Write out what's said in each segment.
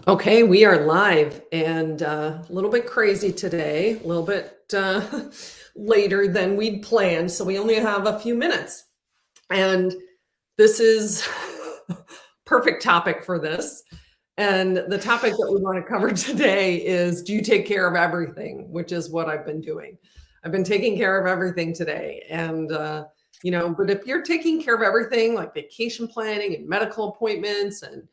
Okay, we are live and a little bit crazy today, a little bit later than we'd planned. So we only have a few minutes. And this is perfect topic for this. And the topic that we want to cover today is, do you take care of everything? Which is what I've been doing. I've been taking care of everything today. And, but if you're taking care of everything like vacation planning and medical appointments and,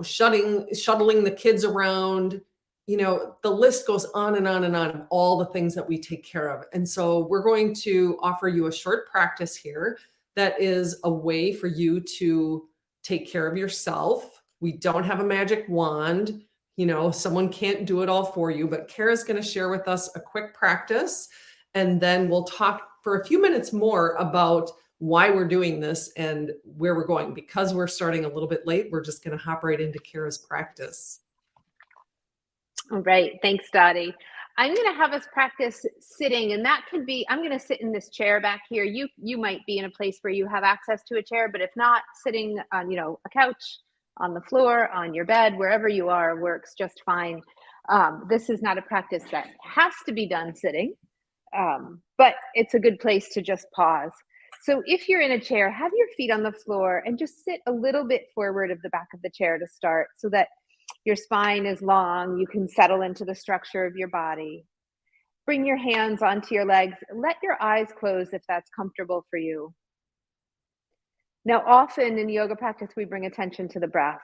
shuttling the kids around, the list goes on and on and on of all the things that we take care of. And so we're going to offer you a short practice here that is a way for you to take care of yourself. We don't have a magic wand. Someone can't do it all for you, but Kara's going to share with us a quick practice. And then we'll talk for a few minutes more about why we're doing this and where we're going. Because we're starting a little bit late, we're just going to hop right into Kara's practice. All right. Thanks, Dottie. I'm going to have us practice sitting, and that can be, I'm going to sit in this chair back here. You might be in a place where you have access to a chair, but if not, sitting on, a couch, on the floor, on your bed, wherever you are works just fine. This is not a practice that has to be done sitting, but it's a good place to just pause. So if you're in a chair, have your feet on the floor and just sit a little bit forward of the back of the chair to start so that your spine is long. You can settle into the structure of your body. Bring your hands onto your legs. Let your eyes close if that's comfortable for you. Now, often in yoga practice, we bring attention to the breath.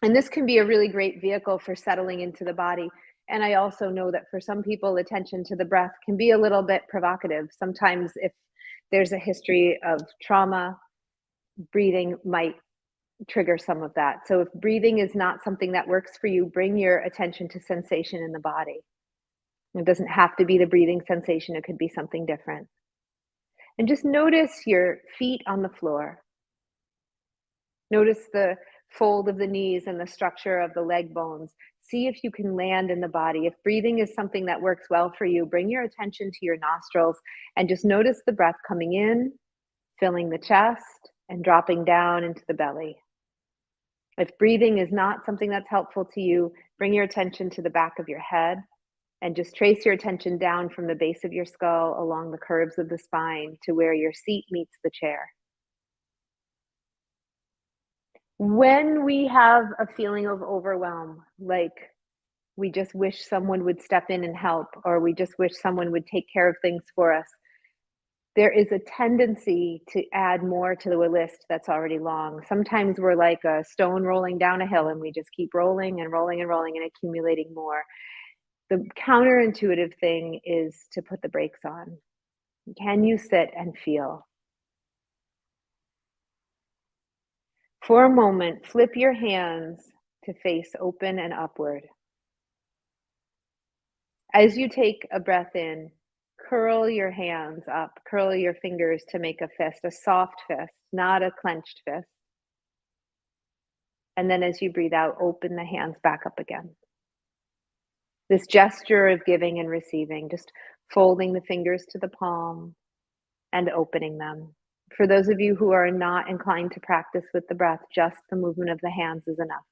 And this can be a really great vehicle for settling into the body. And I also know that for some people, attention to the breath can be a little bit provocative. Sometimes if there's a history of trauma, breathing might trigger some of that. So if breathing is not something that works for you, bring your attention to sensation in the body. It doesn't have to be the breathing sensation. It could be something different. And just notice your feet on the floor. Notice the fold of the knees and the structure of the leg bones. See if you can land in the body. If breathing is something that works well for you, bring your attention to your nostrils and just notice the breath coming in, filling the chest, and dropping down into the belly. If breathing is not something that's helpful to you, bring your attention to the back of your head and just trace your attention down from the base of your skull along the curves of the spine to where your seat meets the chair. When we have a feeling of overwhelm, like we just wish someone would step in and help, or we just wish someone would take care of things for us, there is a tendency to add more to the list that's already long. Sometimes we're like a stone rolling down a hill and we just keep rolling and rolling and rolling and accumulating more. The counterintuitive thing is to put the brakes on. Can you sit and feel? For a moment, flip your hands to face open and upward. As you take a breath in, curl your hands up, curl your fingers to make a fist, a soft fist, not a clenched fist. And then as you breathe out, open the hands back up again. This gesture of giving and receiving, just folding the fingers to the palm and opening them. For those of you who are not inclined to practice with the breath, just the movement of the hands is enough.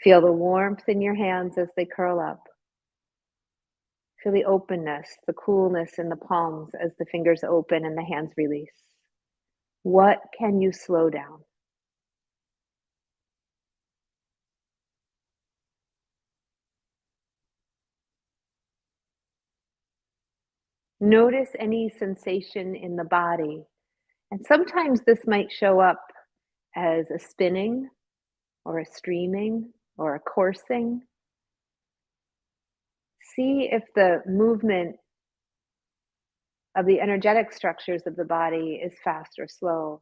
Feel the warmth in your hands as they curl up. Feel the openness, the coolness in the palms as the fingers open and the hands release. What can you slow down? Notice any sensation in the body. And sometimes this might show up as a spinning or a streaming or a coursing. See if the movement of the energetic structures of the body is fast or slow.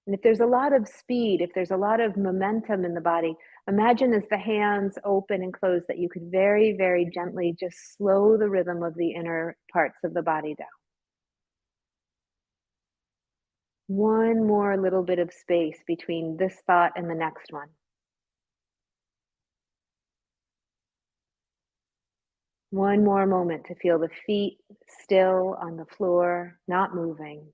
And if there's a lot of speed, if there's a lot of momentum in the body, imagine as the hands open and close that you could very, very gently just slow the rhythm of the inner parts of the body down. One more little bit of space between this thought and the next one. One more moment to feel the feet still on the floor, not moving.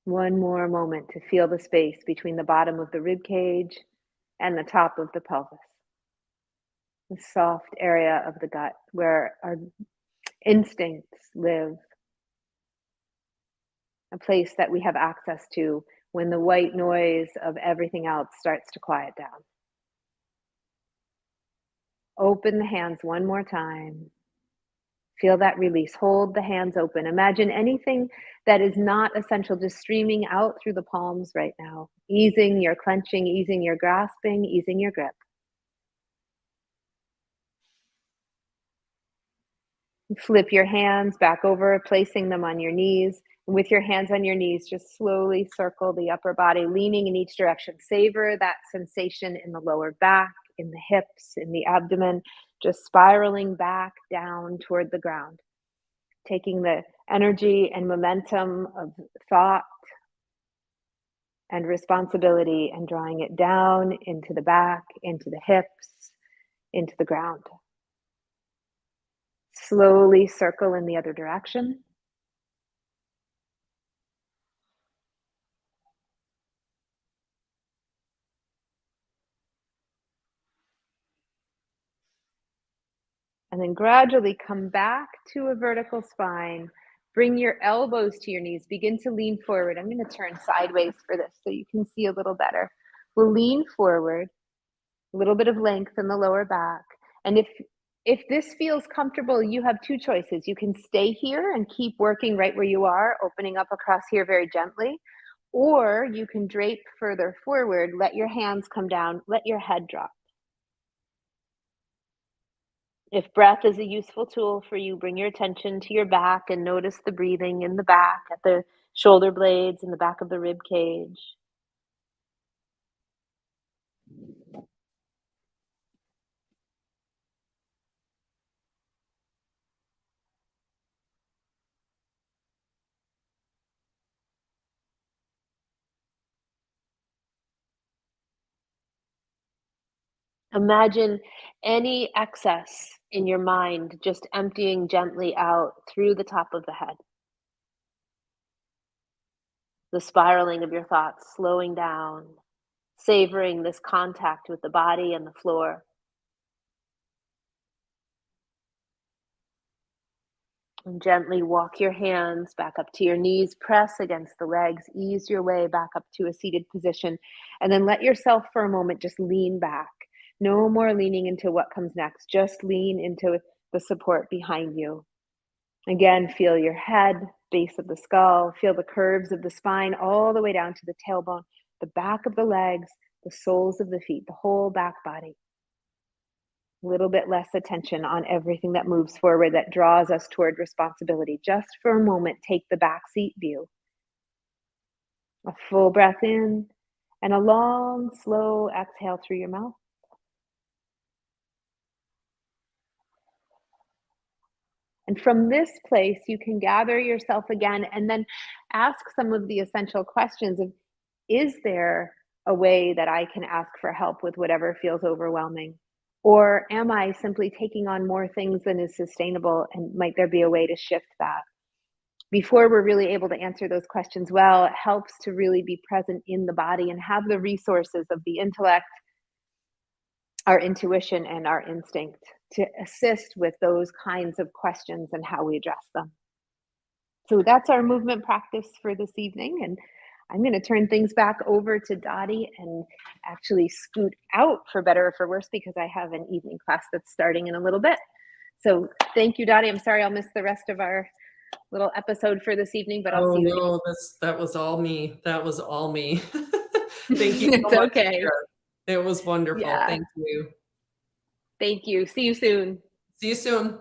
One more moment to feel the space between the bottom of the rib cage and the top of the pelvis, the soft area of the gut where our instincts live, a place that we have access to when the white noise of everything else starts to quiet down. Open the hands one more time. Feel that release. Hold the hands open. Imagine anything that is not essential just streaming out through the palms right now, easing your clenching, easing your grasping, easing your grip. Flip your hands back over, placing them on your knees. And with your hands on your knees, just slowly circle the upper body, leaning in each direction. Savor that sensation in the lower back, in the hips, in the abdomen, just spiraling back down toward the ground. Taking the energy and momentum of thought and responsibility and drawing it down into the back, into the hips, into the ground. Slowly circle in the other direction. And then gradually come back to a vertical spine. Bring your elbows to your knees. Begin to lean forward. I'm going to turn sideways for this so you can see a little better. We'll lean forward, a little bit of length in the lower back. And if this feels comfortable, you have two choices. You can stay here and keep working right where you are, opening up across here very gently, or you can drape further forward, let your hands come down, let your head drop. If breath is a useful tool for you, bring your attention to your back and notice the breathing in the back, at the shoulder blades, in the back of the rib cage. Imagine any excess in your mind just emptying gently out through the top of the head. The spiraling of your thoughts slowing down, savoring this contact with the body and the floor. And gently walk your hands back up to your knees, press against the legs, ease your way back up to a seated position, and then let yourself for a moment just lean back. No more leaning into what comes next, just lean into the support behind you. Again, feel your head, base of the skull, feel the curves of the spine all the way down to the tailbone, the back of the legs, the soles of the feet, the whole back body. A little bit less attention on everything that moves forward that draws us toward responsibility. Just for a moment, take the backseat view. A full breath in and a long, slow exhale through your mouth. And from this place, you can gather yourself again and then ask some of the essential questions of, is there a way that I can ask for help with whatever feels overwhelming? Or am I simply taking on more things than is sustainable? And might there be a way to shift that? Before we're really able to answer those questions well, it helps to really be present in the body and have the resources of the intellect, our intuition, and our instinct to assist with those kinds of questions and how we address them. So that's our movement practice for this evening. And I'm going to turn things back over to Dottie and actually scoot out for better or for worse because I have an evening class that's starting in a little bit. So thank you, Dottie. I'm sorry I'll miss the rest of our little episode for this evening, but I'll Oh see you. no, that was all me. That was all me. Thank you It's so much, okay. Kara. It was wonderful. Yeah. Thank you. Thank you. See you soon. See you soon.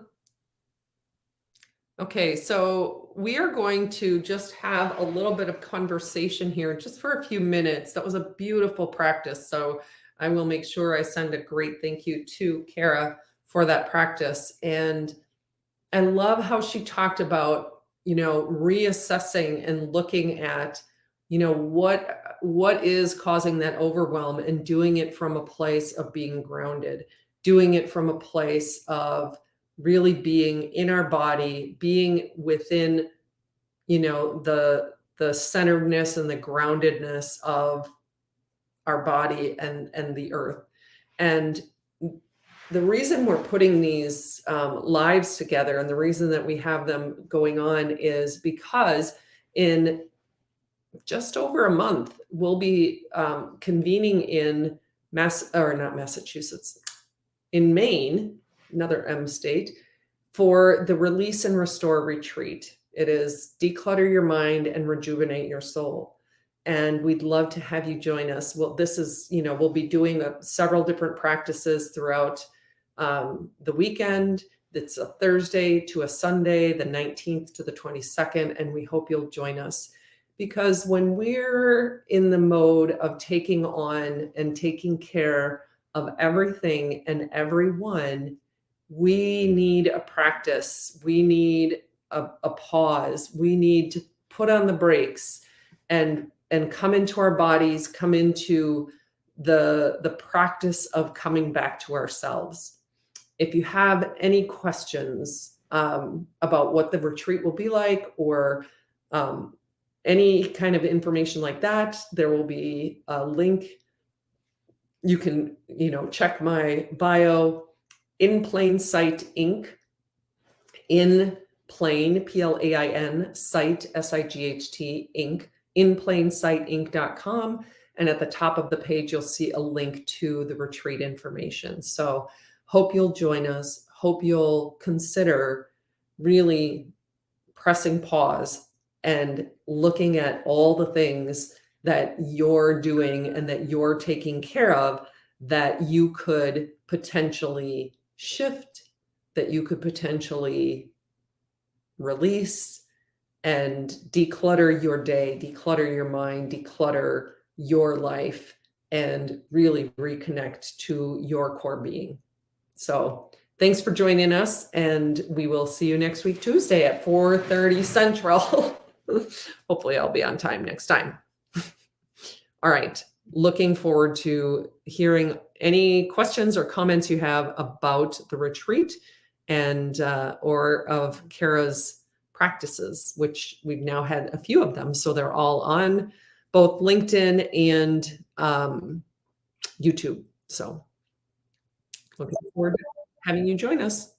Okay, so we are going to just have a little bit of conversation here just for a few minutes. That was a beautiful practice. So I will make sure I send a great thank you to Kara for that practice. And I love how she talked about, reassessing and looking at, what is causing that overwhelm and doing it from a place of being grounded, doing it from a place of really being in our body, being within, the the centeredness and the groundedness of our body and the earth. And the reason we're putting these lives together and the reason that we have them going on is because in just over a month, we'll be convening in not Massachusetts, in Maine, another M state, for the Release and Restore Retreat. It is declutter your mind and rejuvenate your soul. And we'd love to have you join us. Well, this is, we'll be doing several different practices throughout the weekend. It's a Thursday to a Sunday, the 19th to the 22nd, and we hope you'll join us. Because when we're in the mode of taking on and taking care of everything and everyone, we need a practice. We need a pause. We need to put on the brakes and come into our bodies, come into the practice of coming back to ourselves. If you have any questions about what the retreat will be like, or any kind of information like that, there will be a link. You can, check my bio, In Plain Sight Inc. In Plain, Plain, Sight, Sight, Inc. InPlainSightInc.com. And at the top of the page, you'll see a link to the retreat information. So hope you'll join us. Hope you'll consider really pressing pause and looking at all the things that you're doing and that you're taking care of that you could potentially shift, that you could potentially release, and declutter your day, declutter your mind, declutter your life, and really reconnect to your core being. So thanks for joining us, and we will see you next week, Tuesday at 4:30 Central. Hopefully I'll be on time next time. All right. Looking forward to hearing any questions or comments you have about the retreat and or of Kara's practices, which we've now had a few of them. So they're all on both LinkedIn and YouTube. So looking forward to having you join us.